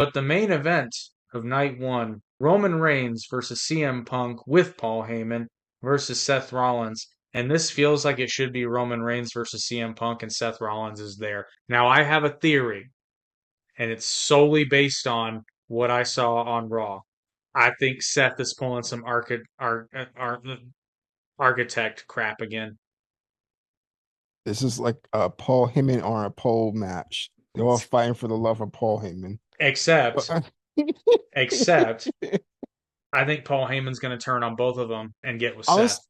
But the main event of night one, Roman Reigns versus CM Punk with Paul Heyman versus Seth Rollins. And this feels like it should be Roman Reigns versus CM Punk, and Seth Rollins is there. Now, I have a theory, and it's solely based on what I saw on Raw. I think Seth is pulling some architect crap again. This is like a Paul Heyman or a pole match. They're all fighting for the love of Paul Heyman. Except, But except, I think Paul Heyman's going to turn on both of them and get with Seth. honest,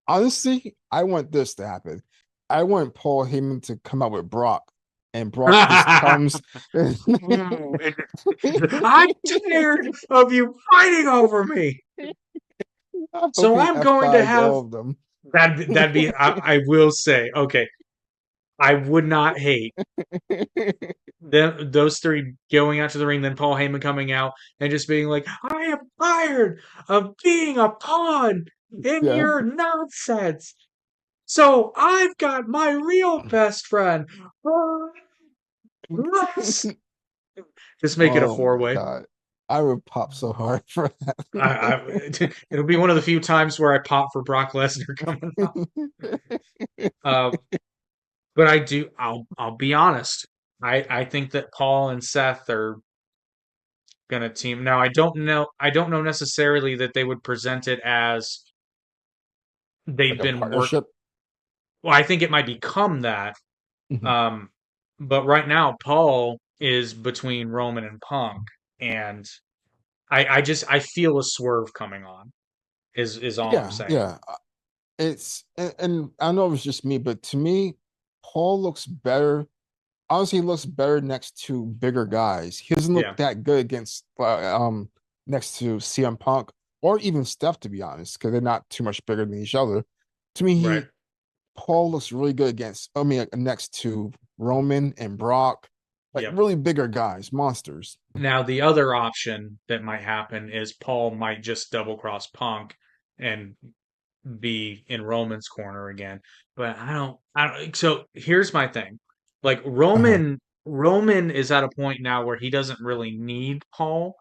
honestly, I want this to happen. I want Paul Heyman to come out with Brock, and Brock just comes. I I'm tired of you fighting over me. hope So he I'm going to F5s have all of them. that'd be I will say, okay, I would not hate those three going out to the ring, then Paul Heyman coming out and just being like, I am tired of being a pawn in Yeah. your nonsense. So I've got my real best friend. Let's just make it a Oh my four-way. God. I would pop so hard for I, it'll be one of the few times where I pop for Brock Lesnar coming out. that. Uh, but I do. I'll be honest. I think that Paul and Seth are gonna team. Now I don't know. I don't know necessarily that they would present it as Like they've a been work. partnership. Well, I think it might become that. Mhm. Um, but right now Paul is between Roman and Punk, and I feel a swerve coming on. Is all I'm Yeah, saying. yeah. And I know it's just me, but to me, Paul looks better. Honestly, he looks better next to bigger guys. He doesn't look Yeah. that good against next to CM Punk or even Steph, to be honest, because they're not too much bigger than each other. To me, Right. he Paul looks really good against. I mean, like, next to Roman and Brock, like Yep. really bigger guys, monsters. Now, the other option that might happen is Paul might just double cross Punk and be in Roman's corner again. But I don't so here's my thing. Like Uh-huh. Roman is at a point now where he doesn't really need Paul.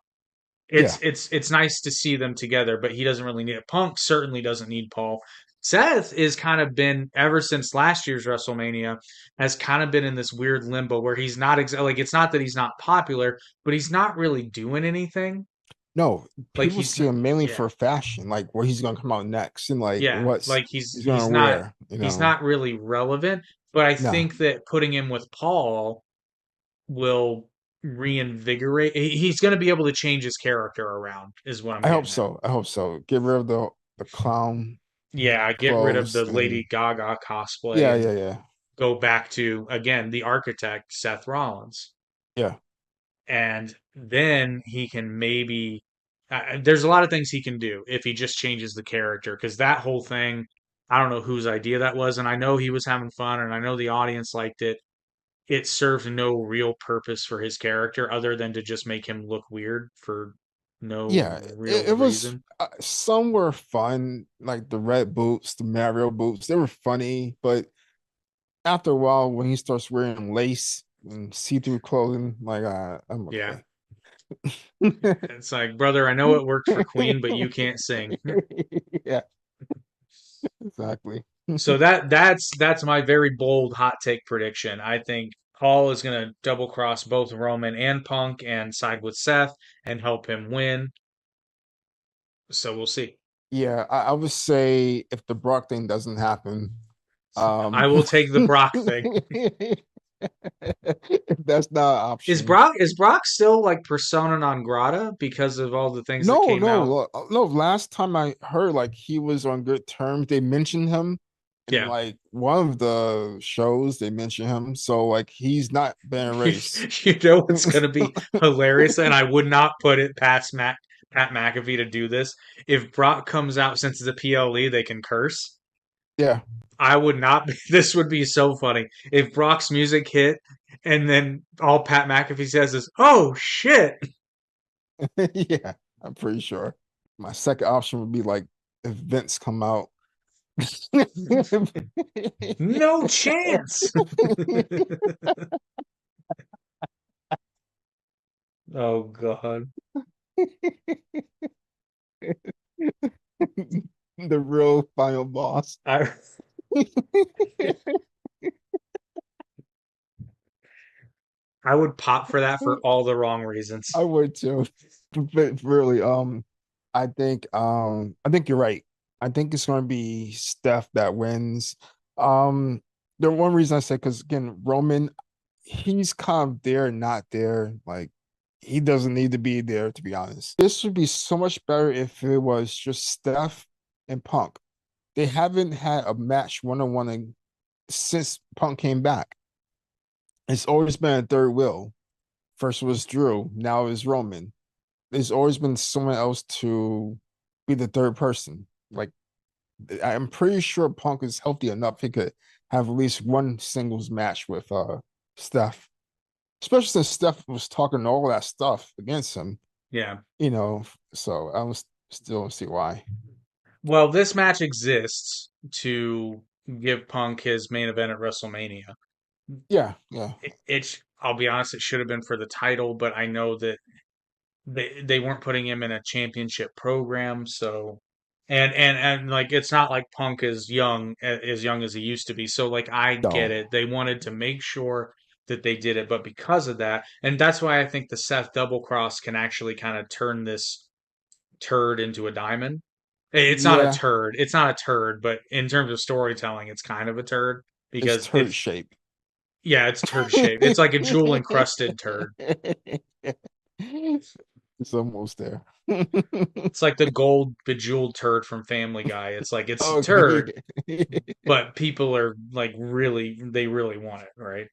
Yeah, It's nice to see them together, but he doesn't really need it. Punk certainly doesn't need Paul. Seth is kind of been ever since last year's WrestleMania has kind of been in this weird limbo where he's not like it's not that he's not popular, but he's not really doing anything. no, Like people see him mainly yeah. for fashion, like where he's gonna come out next and like Yeah, what's like he's gonna wear, you he's know. not really relevant, but I No, think that putting him with Paul will reinvigorate he's going to be able to change his character around is what I'm I hope getting at. so. I hope so. Get rid of the clown Yeah, get rid of clothes the and Lady Gaga cosplay yeah, and yeah, yeah, go back to again the architect Seth Rollins. yeah. And then he can maybe there's a lot of things he can do if he just changes the character because that whole thing I don't know whose idea that was and I know he was having fun and I know the audience liked it. It served no real purpose for his character other than to just make him look weird for no Yeah, real it was reason. some were fun, like the red boots, the Mario boots. They were funny, but after a while, when he starts wearing lace and see-through clothing, like I'm Yeah. okay. It's like, brother, I know it worked for Queen, but you can't sing. Yeah, exactly. So that's my very bold hot take prediction. I think Paul is going to double cross both Roman and Punk and side with Seth and help him win. So we'll see. Yeah, I would say if the Brock thing doesn't happen, I um, will take the Brock thing. if that's not an option. Is Brock still like persona non grata because of all the things that No, came out? no. Last time I heard, like he was on good terms. They mentioned him in Yeah. like one of the shows. They mentioned him, so like he's not been erased. You know it's going to be hilarious, and I would not put it past Pat McAfee to do this. If Brock comes out since it's a PLE, they can curse. Yeah, I would not be. This would be so funny if Brock's music hit, and then all Pat McAfee says is, "Oh shit, yeah. I'm pretty sure. My second option would be like if Vince come out. no chance." Oh God. The real final boss. I I would pop for that for all the wrong I reasons. would too. But really, I think you're right. I think it's gonna be Steph that wins. Um, the one reason I say because again, Roman, he's kind of there, not there. Like he doesn't need to be there, to be honest. This would be so much better if it was just Steph and Punk. They haven't had a match one-on-one since Punk came back. It's always been a third wheel. First was Drew, now is Roman. There's always been someone else to be the third person. Like I'm pretty sure Punk is healthy enough he could have at least one singles match with Steph. Especially since Steph was talking all that stuff against him, Yeah. you know. So I was still don't see why. Well, this match exists to give Punk his main event at WrestleMania. Yeah, yeah. I'll be honest, it should have been for the title, but I know that they weren't putting him in a championship program, so and like it's not like Punk is young as he used to be. So like I get No. it. They wanted to make sure that they did it, but because of that, and that's why I think the Seth double cross can actually kind of turn this turd into a diamond. It's not a Yeah, turd. It's not a turd, but in terms of storytelling, it's kind of a turd it's because turd shape. yeah, it's turd shaped. It's like a jewel encrusted turd. It's almost there. It's like the gold bejeweled turd from Family Guy. It's like it's a Okay. turd, but people are like really they really want it, right?